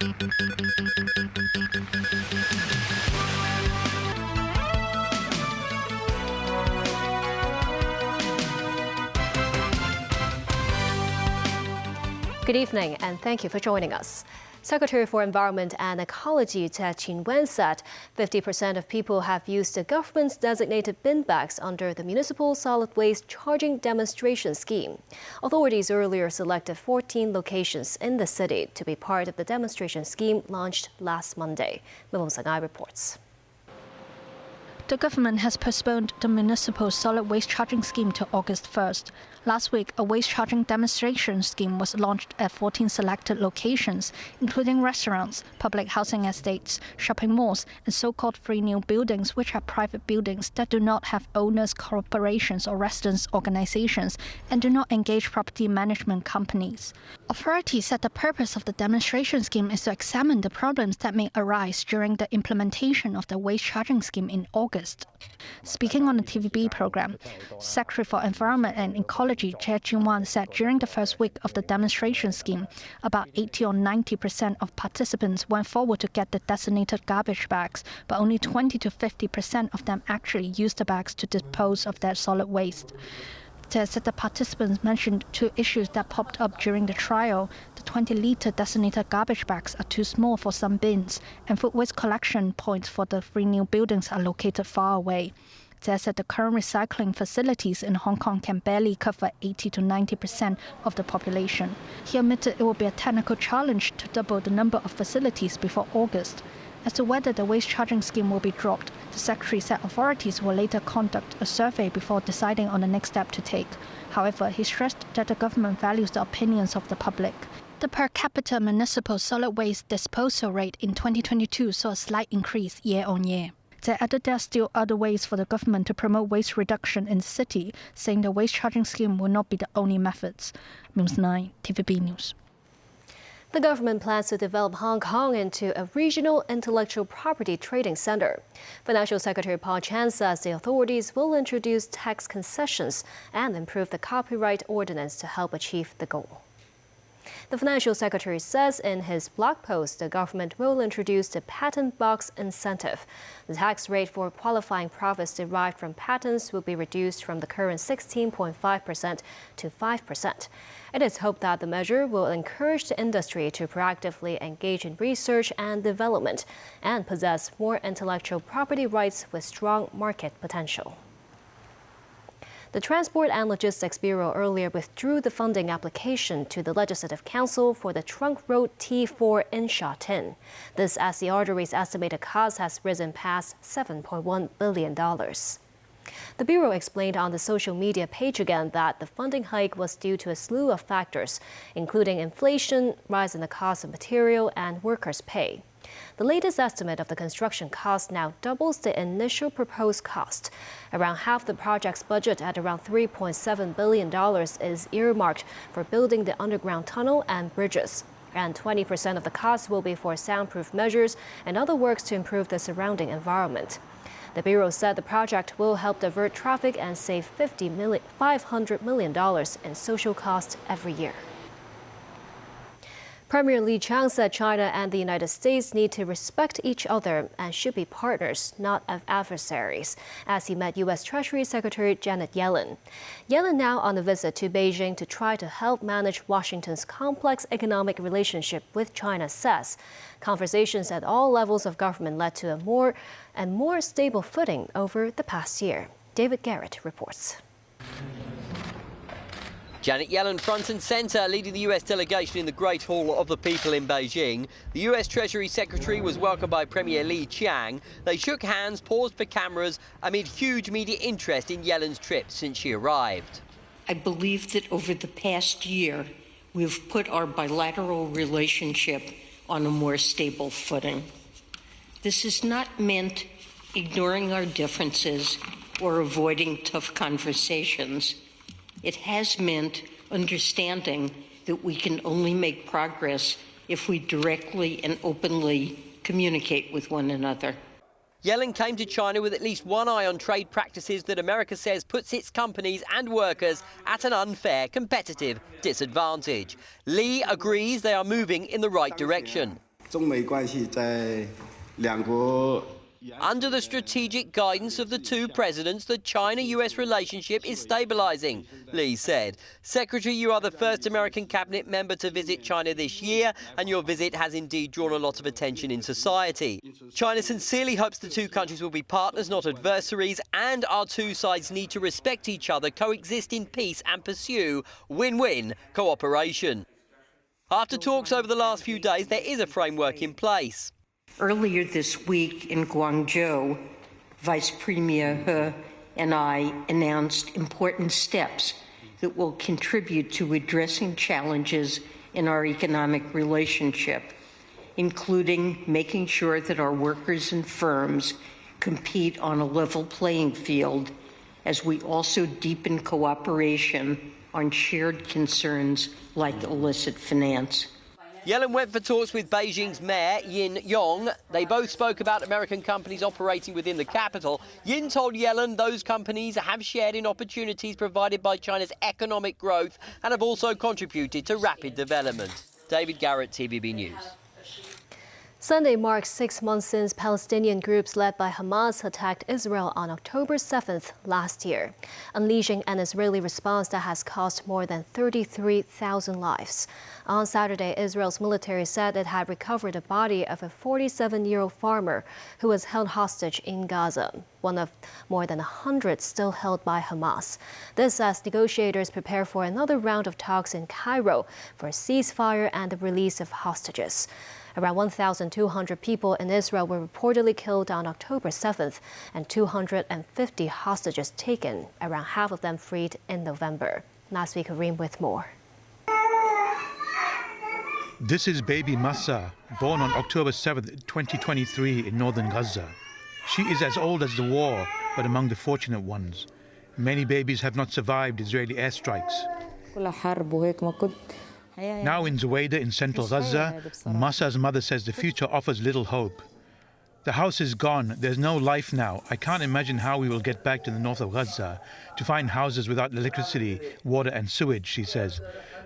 Good evening, and thank you for joining us. Secretary for Environment and Ecology Ted Chin-wen said 50% of people have used the government's designated bin bags under the Municipal Solid Waste Charging Demonstration Scheme. Authorities earlier selected 14 locations in the city to be part of the demonstration scheme launched last Monday. Mimom Sangai reports. The government has postponed the municipal solid waste charging scheme to August 1st. Last week, a waste charging demonstration scheme was launched at 14 selected locations, including restaurants, public housing estates, shopping malls, and so-called free new buildings, which are private buildings that do not have owners, corporations, or residents' organizations, and do not engage property management companies. Authorities said the purpose of the demonstration scheme is to examine the problems that may arise during the implementation of the waste charging scheme in August. Speaking on the TVB program, Secretary for Environment and Ecology Ted Chin-wen said during the first week of the demonstration scheme, about 80 or 90% of participants went forward to get the designated garbage bags, but only 20 to 50% of them actually used the bags to dispose of their solid waste. Ted said the participants mentioned two issues that popped up during the trial. The 20-litre designated garbage bags are too small for some bins, and food waste collection points for the three new buildings are located far away. Ted said the current recycling facilities in Hong Kong can barely cover 80 to 90% of the population. He admitted it will be a technical challenge to double the number of facilities before August. As to whether the waste charging scheme will be dropped, the Secretary said authorities will later conduct a survey before deciding on the next step to take. However, he stressed that the government values the opinions of the public. The per capita municipal solid waste disposal rate in 2022 saw a slight increase year-on-year. They added there are still other ways for the government to promote waste reduction in the city, saying the waste charging scheme will not be the only methods. News 9, TVB News. The government plans to develop Hong Kong into a regional intellectual property trading center. Financial Secretary Paul Chan says the authorities will introduce tax concessions and improve the copyright ordinance to help achieve the goal. The Financial Secretary says in his blog post the government will introduce the Patent Box Incentive. The tax rate for qualifying profits derived from patents will be reduced from the current 16.5% to 5%. It is hoped that the measure will encourage the industry to proactively engage in research and development and possess more intellectual property rights with strong market potential. The Transport and Logistics Bureau earlier withdrew the funding application to the Legislative Council for the Trunk Road T4 in Sha Tin. This as the artery's estimated cost has risen past $7.1 billion. The Bureau explained on the social media page again that the funding hike was due to a slew of factors, including inflation, rise in the cost of material, and workers' pay. The latest estimate of the construction cost now doubles the initial proposed cost. Around half the project's budget at around $3.7 billion is earmarked for building the underground tunnel and bridges. And 20% of the cost will be for soundproof measures and other works to improve the surrounding environment. The Bureau said the project will help divert traffic and save $500 million in social costs every year. Premier Li Qiang said China and the United States need to respect each other and should be partners, not adversaries, as he met U.S. Treasury Secretary Janet Yellen. Yellen now on a visit to Beijing to try to help manage Washington's complex economic relationship with China says conversations at all levels of government led to a more stable footing over the past year. David Garrett reports. Janet Yellen front and centre, leading the US delegation in the Great Hall of the People in Beijing. The US Treasury Secretary was welcomed by Premier Li Qiang. They shook hands, paused for cameras amid huge media interest in Yellen's trip since she arrived. I believe that over the past year, we've put our bilateral relationship on a more stable footing. This is not meant ignoring our differences or avoiding tough conversations. It has meant understanding that we can only make progress if we directly and openly communicate with one another. Yellen came to China with at least one eye on trade practices that America says puts its companies and workers at an unfair competitive disadvantage. Li agrees they are moving in the right direction. Under the strategic guidance of the two presidents, the China-US relationship is stabilizing, Lee said. Secretary, you are the first American cabinet member to visit China this year, and your visit has indeed drawn a lot of attention in society. China sincerely hopes the two countries will be partners, not adversaries, and our two sides need to respect each other, coexist in peace, and pursue win-win cooperation. After talks over the last few days, there is a framework in place. Earlier this week in Guangzhou, Vice Premier He and I announced important steps that will contribute to addressing challenges in our economic relationship, including making sure that our workers and firms compete on a level playing field, as we also deepen cooperation on shared concerns like illicit finance. Yellen went for talks with Beijing's mayor, Ying-jeou. They both spoke about American companies operating within the capital. Yin told Yellen those companies have shared in opportunities provided by China's economic growth and have also contributed to rapid development. David Garrett, TVB News. Sunday marks 6 months since Palestinian groups led by Hamas attacked Israel on October 7th last year, unleashing an Israeli response that has cost more than 33,000 lives. On Saturday, Israel's military said it had recovered the body of a 47-year-old farmer who was held hostage in Gaza, one of more than 100 still held by Hamas. This as negotiators prepare for another round of talks in Cairo for a ceasefire and the release of hostages. Around 1,200 people in Israel were reportedly killed on October 7th and 250 hostages taken, around half of them freed in November. Nasvi Karim with more. This is baby Massa, born on October 7th, 2023 in northern Gaza. She is as old as the war, but among the fortunate ones. Many babies have not survived Israeli airstrikes. Now in Zuwayda in central Gaza, Massa's mother says the future offers little hope. The house is gone, there's no life now. I can't imagine how we will get back to the north of Gaza to find houses without electricity, water and sewage, she says.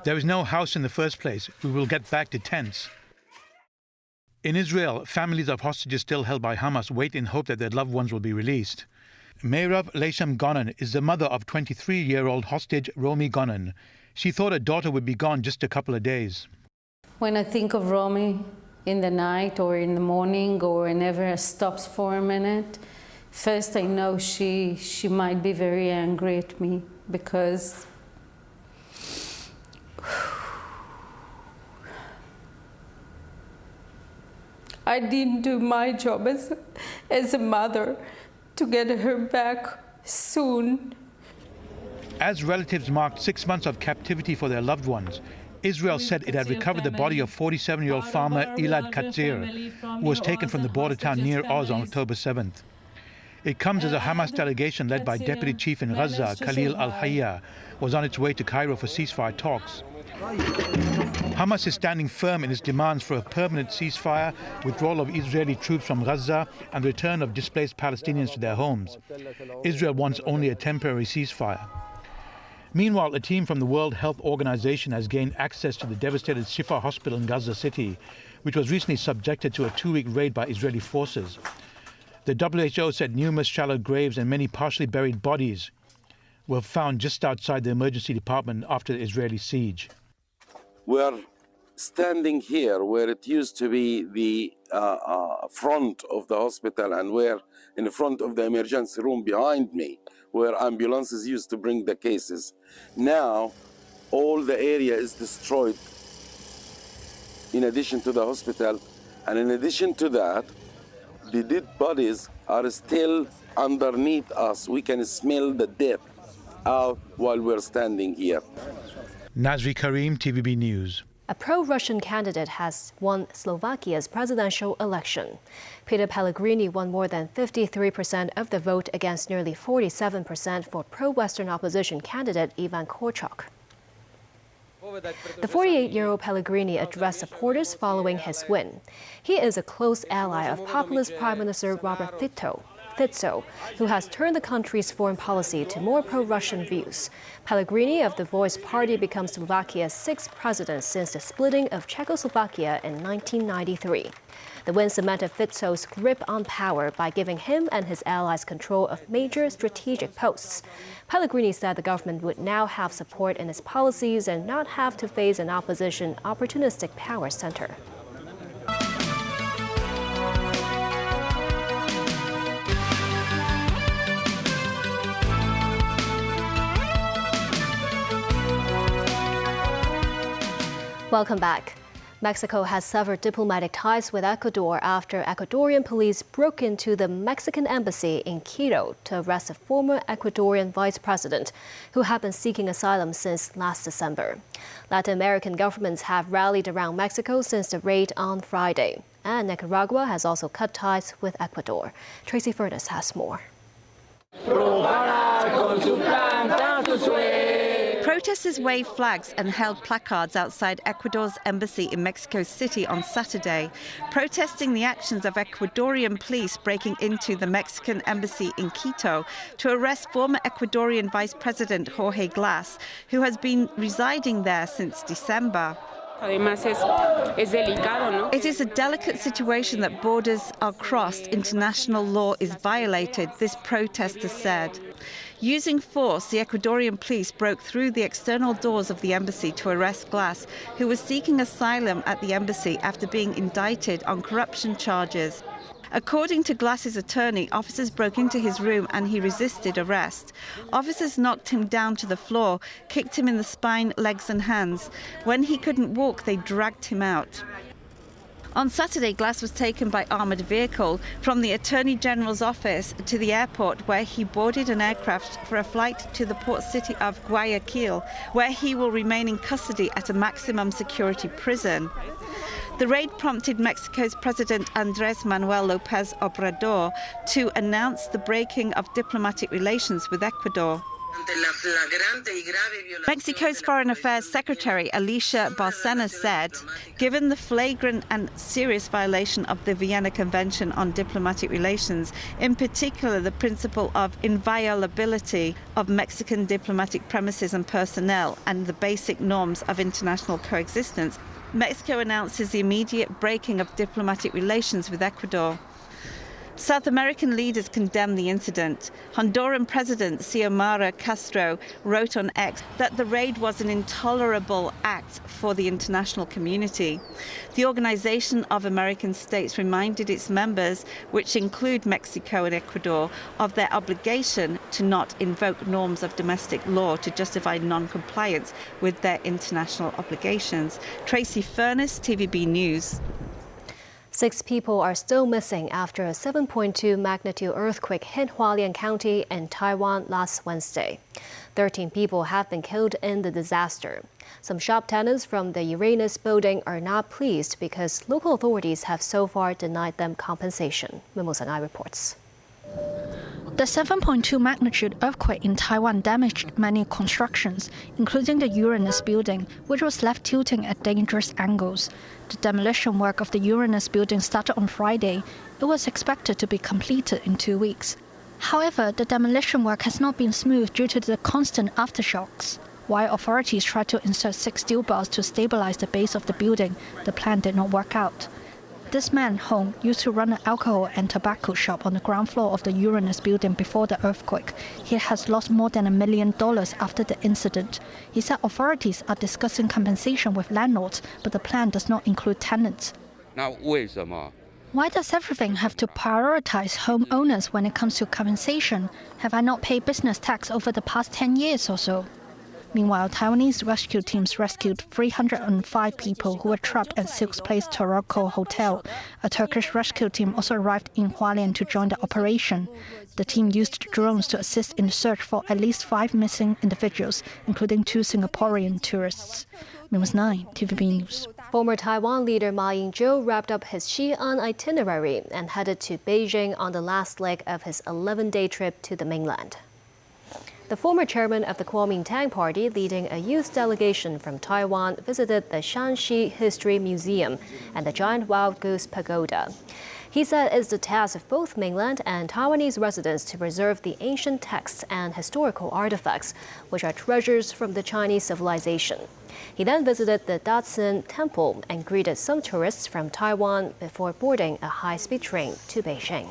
There is no house in the first place. We will get back to tents. In Israel, families of hostages still held by Hamas wait in hope that their loved ones will be released. Meirav Leisham Gonan is the mother of 23-year-old hostage Romy Gonan. She thought her daughter would be gone just a couple of days. When I think of Romy in the night or in the morning or whenever it stops for a minute, first I know she might be very angry at me because I didn't do my job as a mother to get her back soon. As relatives marked 6 months of captivity for their loved ones, Israel said it had recovered the body of 47-year-old farmer Elad Katzir, who was taken from the border town near Oz on October 7th. It comes as a Hamas delegation led by Deputy Chief in Gaza, Khalil al-Hayya, was on its way to Cairo for ceasefire talks. Hamas is standing firm in its demands for a permanent ceasefire, withdrawal of Israeli troops from Gaza, and return of displaced Palestinians to their homes. Israel wants only a temporary ceasefire. Meanwhile, a team from the World Health Organization has gained access to the devastated Shifa hospital in Gaza City, which was recently subjected to a 2-week raid by Israeli forces. The WHO said numerous shallow graves and many partially buried bodies were found just outside the emergency department after the Israeli siege. We're standing here where it used to be the front of the hospital, and we're in the front of the emergency room behind me, where ambulances used to bring the cases. Now, all the area is destroyed in addition to the hospital, and in addition to that, the dead bodies are still underneath us. We can smell the death out while we're standing here. Nazri Karim, TVB News. A pro-Russian candidate has won Slovakia's presidential election. Peter Pellegrini won more than 53% of the vote against nearly 47% for pro-Western opposition candidate Ivan Korchok. The 48-year-old Pellegrini addressed supporters following his win. He is a close ally of populist Prime Minister Robert Fico. Fico, who has turned the country's foreign policy to more pro-Russian views. Pellegrini of the Voice Party becomes Slovakia's sixth president since the splitting of Czechoslovakia in 1993. The win cemented Fico's grip on power by giving him and his allies control of major strategic posts. Pellegrini said the government would now have support in its policies and not have to face an opposition opportunistic power center. Welcome back. Mexico has severed diplomatic ties with Ecuador after Ecuadorian police broke into the Mexican embassy in Quito to arrest a former Ecuadorian vice president who had been seeking asylum since last December. Latin American governments have rallied around Mexico since the raid on Friday, and Nicaragua has also cut ties with Ecuador. Tracy Furness has more. Protesters waved flags and held placards outside Ecuador's embassy in Mexico City on Saturday, protesting the actions of Ecuadorian police breaking into the Mexican embassy in Quito to arrest former Ecuadorian Vice President Jorge Glass, who has been residing there since December. It is a delicate situation that borders are crossed, international law is violated, this protester said. Using force, the Ecuadorian police broke through the external doors of the embassy to arrest Glass, who was seeking asylum at the embassy after being indicted on corruption charges. According to Glass's attorney, officers broke into his room and he resisted arrest. Officers knocked him down to the floor, kicked him in the spine, legs and hands. When he couldn't walk, they dragged him out. On Saturday, Glass was taken by armoured vehicle from the Attorney General's office to the airport, where he boarded an aircraft for a flight to the port city of Guayaquil, where he will remain in custody at a maximum security prison. The raid prompted Mexico's President Andrés Manuel López Obrador to announce the breaking of diplomatic relations with Ecuador. Mexico's Foreign Affairs Secretary Alicia Bárcena said, given the flagrant and serious violation of the Vienna Convention on Diplomatic Relations, in particular the principle of inviolability of Mexican diplomatic premises and personnel and the basic norms of international coexistence, Mexico announces the immediate breaking of diplomatic relations with Ecuador. South American leaders condemned the incident. Honduran President Xiomara Castro wrote on X that the raid was an intolerable act for the international community. The Organization of American States reminded its members, which include Mexico and Ecuador, of their obligation to not invoke norms of domestic law to justify non-compliance with their international obligations. Tracy Furness, TVB News. 6 people are still missing after a 7.2 magnitude earthquake hit Hualien County in Taiwan last Wednesday. 13 people have been killed in the disaster. Some shop tenants from the Uranus building are not pleased because local authorities have so far denied them compensation. Mimo Sangai reports. The 7.2 magnitude earthquake in Taiwan damaged many constructions, including the Uranus building, which was left tilting at dangerous angles. The demolition work of the Uranus building started on Friday. It was expected to be completed in 2 weeks. However, the demolition work has not been smooth due to the constant aftershocks. While authorities tried to insert 6 steel bars to stabilize the base of the building, the plan did not work out. This man, Hong, used to run an alcohol and tobacco shop on the ground floor of the Uranus building before the earthquake. He has lost more than $1 million after the incident. He said authorities are discussing compensation with landlords, but the plan does not include tenants. Why does everything have to prioritize homeowners when it comes to compensation? Have I not paid business tax over the past 10 years or so? Meanwhile, Taiwanese rescue teams rescued 305 people who were trapped at Silk's Place Toroko Hotel. A Turkish rescue team also arrived in Hualien to join the operation. The team used drones to assist in the search for at least 5 missing individuals, including 2 Singaporean tourists. News 9, TVB News. Former Taiwan leader Ying-jeou wrapped up his Xi'an itinerary and headed to Beijing on the last leg of his 11-day trip to the mainland. The former chairman of the Kuomintang Party, leading a youth delegation from Taiwan, visited the Shanxi History Museum and the giant wild goose pagoda. He said it's the task of both mainland and Taiwanese residents to preserve the ancient texts and historical artifacts, which are treasures from the Chinese civilization. He then visited the Datsun Temple and greeted some tourists from Taiwan before boarding a high-speed train to Beijing.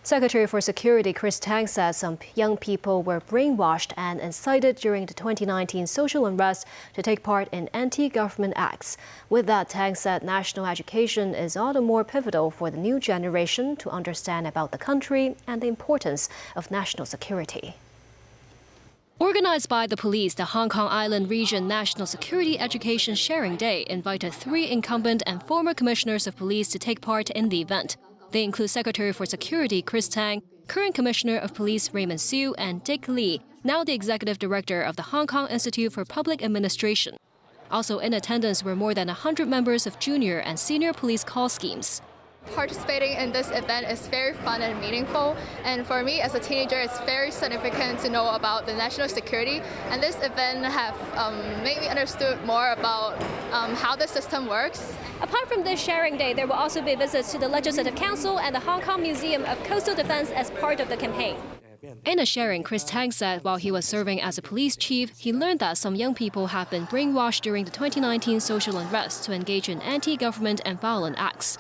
Secretary for Security Chris Tang says some young people were brainwashed and incited during the 2019 social unrest to take part in anti-government acts. With that, Tang said national education is all the more pivotal for the new generation to understand about the country and the importance of national security. Organized by the police, the Hong Kong Island Region National Security Education Sharing Day invited 3 incumbent and former commissioners of police to take part in the event. They include Secretary for Security Chris Tang, current Commissioner of Police Raymond Siu, and Dick Lee, now the Executive Director of the Hong Kong Institute for Public Administration. Also in attendance were more than 100 members of junior and senior police call schemes. Participating in this event is very fun and meaningful, and for me as a teenager it's very significant to know about the national security, and this event have made me understood more about how the system works. Apart from this sharing day, there will also be visits to the Legislative Council and the Hong Kong Museum of Coastal Defense as part of the campaign. In a sharing, Chris Tang said while he was serving as a police chief, he learned that some young people have been brainwashed during the 2019 social unrest to engage in anti-government and violent acts.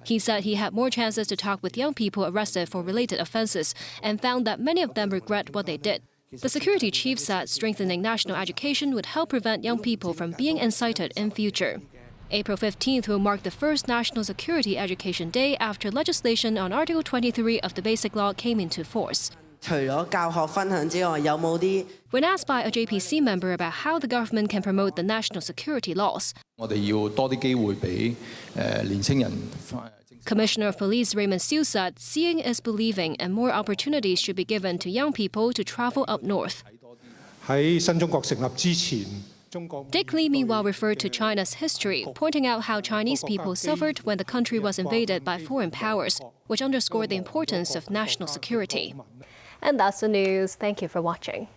He said he had more chances to talk with young people arrested for related offenses and found that many of them regret what they did. The security chief said strengthening national education would help prevent young people from being incited in future. April 15th will mark the first National Security Education Day after legislation on Article 23 of the Basic Law came into force. When asked by a JPC member about how the government can promote the national security laws, Commissioner of Police Raymond Siu said seeing is believing and more opportunities should be given to young people to travel up north. Dick Lee meanwhile referred to China's history, pointing out how Chinese people suffered when the country was invaded by foreign powers, which underscored the importance of national security. And that's the news. Thank you for watching.